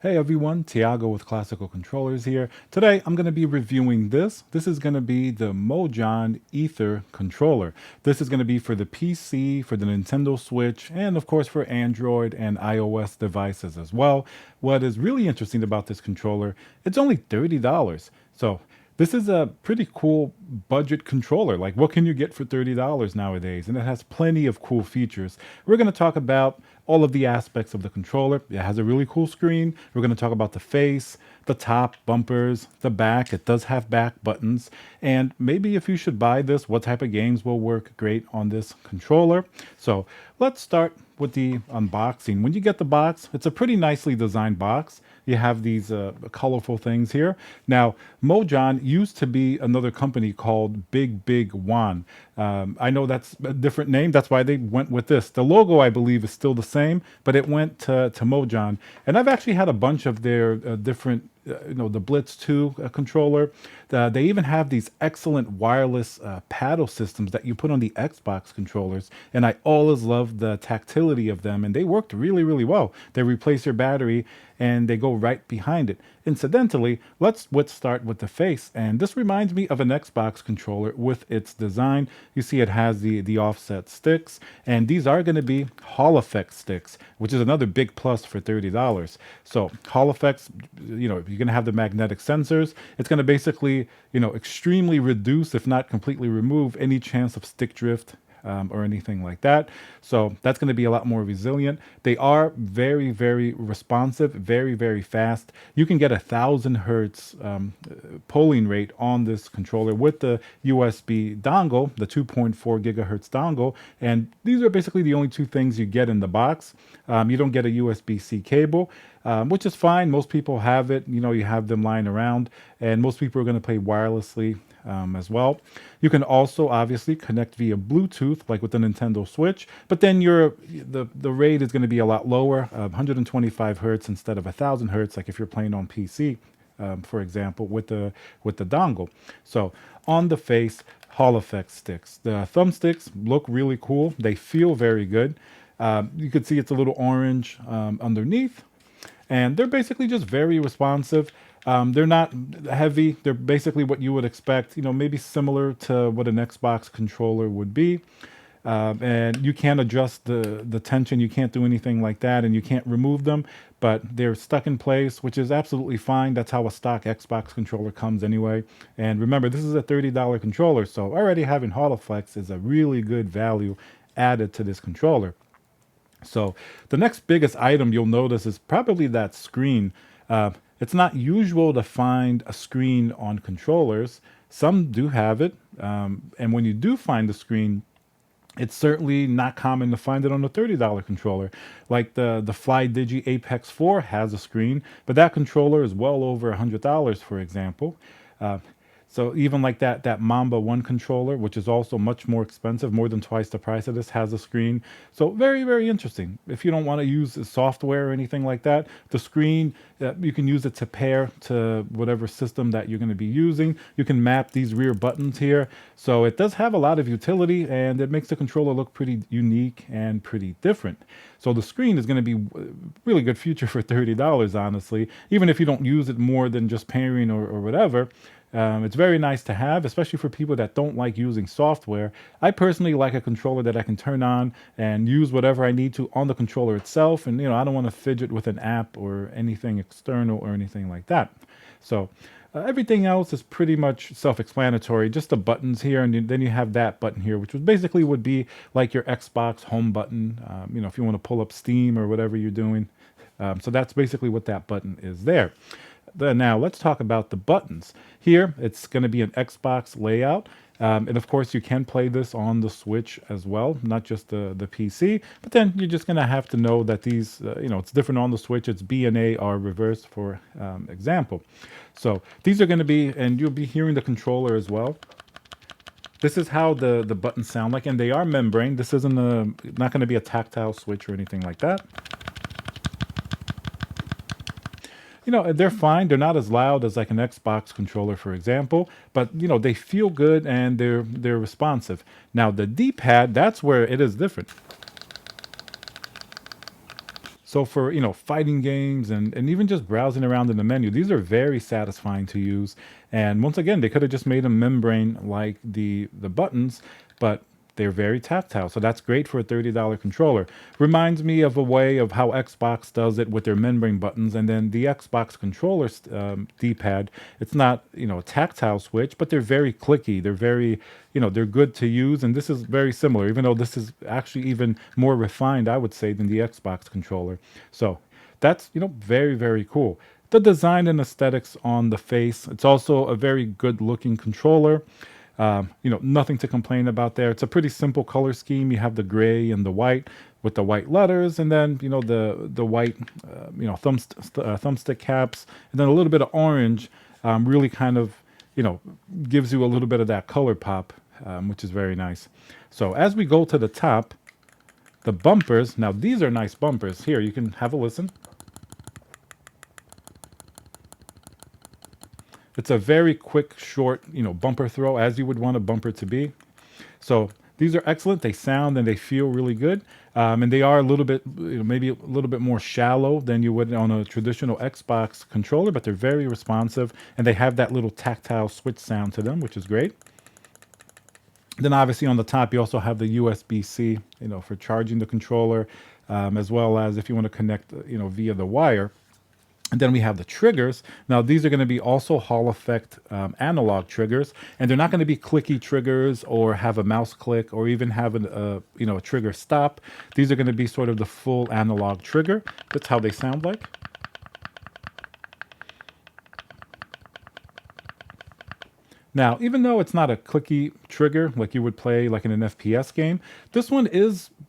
Hey everyone, Tiago with Classical Controllers here. Today I'm going to be reviewing this. This is going to be the Mojhon Aether controller. This is going to be for the PC, for the Nintendo Switch, and of course for Android and iOS devices as well. What is really interesting about this controller, it's only $30. So this is a pretty cool budget controller. Like, what can you get for $30 nowadays? And it has plenty of cool features. We're going to talk about all of the aspects of the controller. It has a really cool screen. We're going to talk about the face, the top, bumpers, the back. It does have back buttons. And maybe if you should buy this, what type of games will work great on this controller. So let's start with the unboxing. When you get the box, it's a pretty nicely designed box. You have these colorful things here. Now, Mojhon used to be another company called BigBigWon. I know that's a different name. That's why they went with this. The logo, I believe, is still the same, but it went to Mojhon. And I've actually had a bunch of their different the Blitz 2 controller. They even have these excellent wireless paddle systems that you put on the Xbox controllers, and I always loved the tactility of them, and they worked really, really well. They replace your battery, and they go right behind it. Incidentally, let's start with the face, and this reminds me of an Xbox controller with its design. You see it has the offset sticks, and these are going to be Hall effect sticks, which is another big plus for $30. So Hall effects, you're going to have the magnetic sensors. It's going to basically, extremely reduce, if not completely remove, any chance of stick drift or anything like that. So that's going to be a lot more resilient. They are very, very responsive, very, very fast. You can get 1,000 Hz polling rate on this controller with the USB dongle, the 2.4 gigahertz dongle. And these are basically the only two things you get in the box. You don't get a USB-C cable. Which is fine. Most people have it. You have them lying around, and most people are going to play wirelessly as well. You can also obviously connect via Bluetooth, like with the Nintendo Switch, but then the rate is going to be a lot lower, 125 hertz instead of 1,000 hertz, like if you're playing on PC, for example, with the dongle. So on the face, Hall effect sticks. The thumbsticks look really cool. They feel very good. You can see it's a little orange underneath. And they're basically just very responsive. They're not heavy. They're basically what you would expect, maybe similar to what an Xbox controller would be. And you can't adjust the tension. You can't do anything like that, and you can't remove them. But they're stuck in place, which is absolutely fine. That's how a stock Xbox controller comes anyway. And remember, this is a $30 controller, so already having HoloFlex is a really good value added to this controller. So the next biggest item you'll notice is probably that screen. It's not usual to find a screen on controllers. Some do have it. And when you do find the screen, it's certainly not common to find it on a $30 controller. Like the FlyDigi Apex 4 has a screen, but that controller is well over $100, for example. So even like that Mamba 1 controller, which is also much more expensive, more than twice the price of this, has a screen. So very, very interesting. If you don't want to use software or anything like that, the screen, you can use it to pair to whatever system that you're going to be using. You can map these rear buttons here. So it does have a lot of utility, and it makes the controller look pretty unique and pretty different. So the screen is going to be a really good feature for $30, honestly, even if you don't use it more than just pairing or whatever. It's very nice to have, especially for people that don't like using software. I personally like a controller that I can turn on and use whatever I need to on the controller itself. And, I don't want to fidget with an app or anything external or anything like that. So everything else is pretty much self-explanatory, just the buttons here. And then you have that button here, which basically would be like your Xbox home button, if you want to pull up Steam or whatever you're doing. So that's basically what that button is there. Now let's talk about the buttons. Here, it's going to be an Xbox layout. And of course, you can play this on the Switch as well, not just the PC. But then you're just going to have to know that these, it's different on the Switch. It's B and A are reversed, for example. So these are going to be, and you'll be hearing the controller as well. This is how the buttons sound like, and they are membrane. This isn't not going to be a tactile switch or anything like that. They're fine. They're not as loud as like an Xbox controller, for example, but they feel good and they're responsive. Now the D-pad, that's where it is different. So for, fighting games and even just browsing around in the menu, these are very satisfying to use. And once again, they could have just made a membrane like the buttons, but they're very tactile, so that's great for a $30 controller. Reminds me of a way of how Xbox does it with their membrane buttons, and then the Xbox controller D-pad. It's not, a tactile switch, but they're very clicky. They're very, they're good to use, and this is very similar, even though this is actually even more refined, I would say, than the Xbox controller. So that's, very, very cool. The design and aesthetics on the face. It's also a very good looking controller. Nothing to complain about there. It's a pretty simple color scheme. You have the gray and the white with the white letters, and then the white, thumbstick caps, and then a little bit of orange. Really kind of, gives you a little bit of that color pop, which is very nice. So as we go to the top, the bumpers. Now these are nice bumpers. Here, you can have a listen. It's a very quick, short, bumper throw, as you would want a bumper to be. So these are excellent. They sound and they feel really good. And they are a little bit, maybe a little bit more shallow than you would on a traditional Xbox controller, but they're very responsive. And they have that little tactile switch sound to them, which is great. Then obviously on the top, you also have the USB-C, for charging the controller, as well as if you want to connect, via the wire. And then we have the triggers. Now these are going to be also Hall effect analog triggers, and they're not going to be clicky triggers or have a mouse click or even have a trigger stop. These are going to be sort of the full analog trigger. That's how they sound like. Now, even though it's not a clicky trigger like you would play like in an FPS game, this one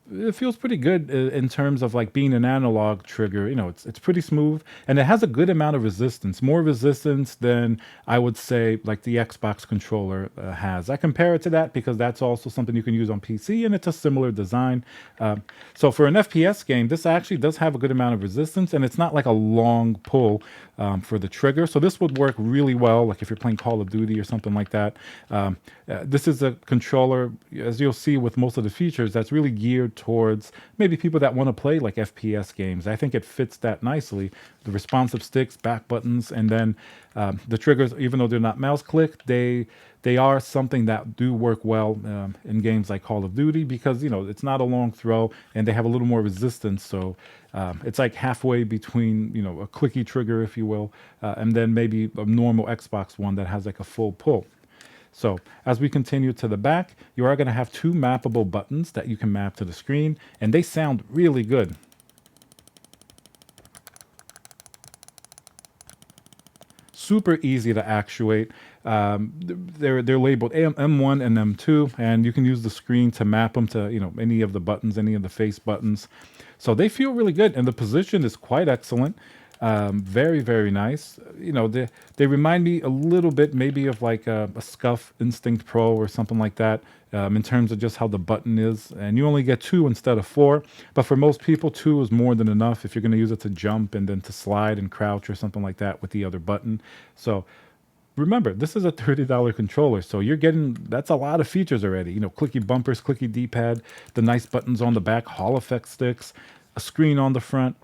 it feels pretty good in terms of like being an analog trigger. It's pretty smooth, and it has a good amount of resistance, more resistance than I would say like the Xbox controller has. I compare it to that because that's also something you can use on PC, and it's a similar design. So for an FPS game, this actually does have a good amount of resistance, and it's not like a long pull for the trigger. So this would work really well, like if you're playing Call of Duty or something like that. This is a controller, as you'll see with most of the features, that's really geared towards maybe people that want to play like FPS games. I think it fits that nicely. The responsive sticks, back buttons, and then the triggers, even though they're not mouse click, they are something that do work well in games like Call of Duty because, it's not a long throw and they have a little more resistance. So it's like halfway between, a clicky trigger, if you will, and then maybe a normal Xbox one that has like a full pull. So as we continue to the back, you are going to have two mappable buttons that you can map to the screen, and they sound really good. Super easy to actuate. They're labeled M1 and M2, and you can use the screen to map them to any of the buttons, any of the face buttons. So they feel really good, and the position is quite excellent. Very, very nice. They remind me a little bit maybe of like a Scuff Instinct Pro or something like that in terms of just how the button is. And you only get two instead of four. But for most people, two is more than enough if you're going to use it to jump and then to slide and crouch or something like that with the other button. So remember, this is a $30 controller, so that's a lot of features already. Clicky bumpers, clicky D-pad, the nice buttons on the back, Hall effect sticks, a screen on the front.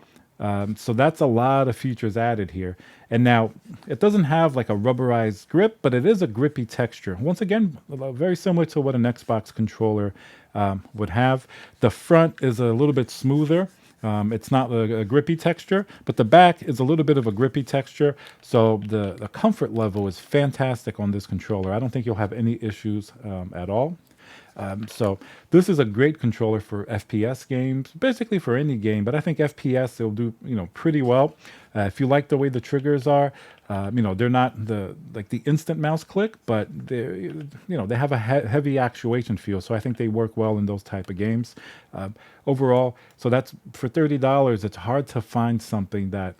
So that's a lot of features added here. And now it doesn't have like a rubberized grip, but it is a grippy texture. Once again, very similar to what an Xbox controller would have. The front is a little bit smoother. It's not a grippy texture, but the back is a little bit of a grippy texture. So the comfort level is fantastic on this controller. I don't think you'll have any issues at all. So this is a great controller for FPS games, basically for any game, but I think FPS it'll do, pretty well. If you like the way the triggers are, they're not the instant mouse click, but they have a heavy actuation feel. So I think they work well in those type of games. Overall, so that's for $30. It's hard to find something that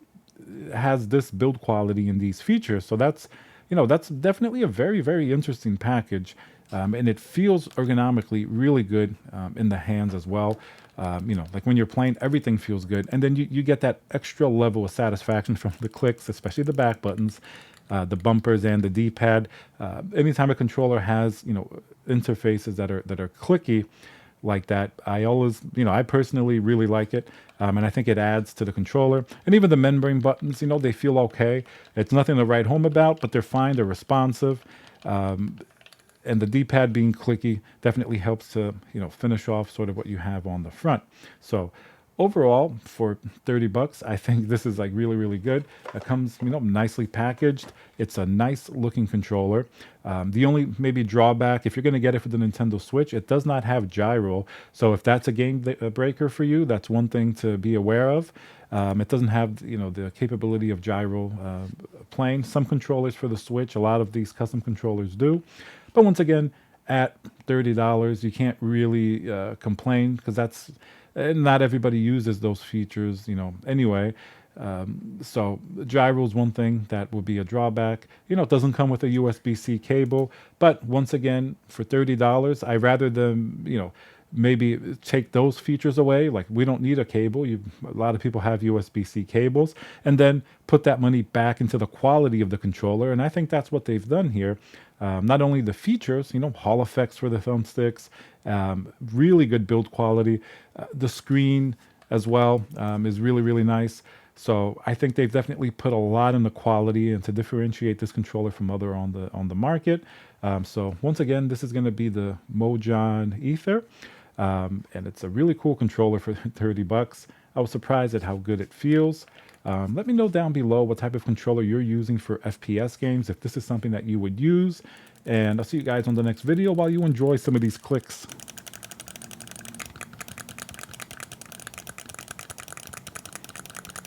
has this build quality and these features. So that's definitely a very, very interesting package. And it feels ergonomically really good in the hands as well. Like when you're playing, everything feels good. And then you get that extra level of satisfaction from the clicks, especially the back buttons, the bumpers and the D-pad. Anytime a controller has, interfaces that are clicky, like that. I always, I personally really like it. And I think it adds to the controller. And even the membrane buttons, they feel okay. It's nothing to write home about, but they're fine. They're responsive. And the D-pad being clicky definitely helps to, finish off sort of what you have on the front. So overall, for 30 bucks, I think this is like really, really good. It comes, nicely packaged. It's a nice looking controller. The only maybe drawback, if you're going to get it for the Nintendo Switch, it does not have gyro. So if that's a game breaker for you, that's one thing to be aware of. It doesn't have, the capability of gyro playing. Some controllers for the Switch, a lot of these custom controllers do. But once again, at $30, you can't really complain, because that's not everybody uses those features, anyway. So gyro is one thing that would be a drawback. It doesn't come with a USB-C cable, but once again, for $30, I rather them, maybe take those features away. Like, we don't need a cable. A lot of people have USB-C cables, and then put that money back into the quality of the controller. And I think that's what they've done here. Not only the features, Hall effects for the thumbsticks, really good build quality. The screen as well is really, really nice. So I think they've definitely put a lot in the quality and to differentiate this controller from other on the market. So once again, this is going to be the Mojhon Aether. And it's a really cool controller for 30 bucks. I was surprised at how good it feels. Let me know down below what type of controller you're using for FPS games, if this is something that you would use. And I'll see you guys on the next video while you enjoy some of these clicks.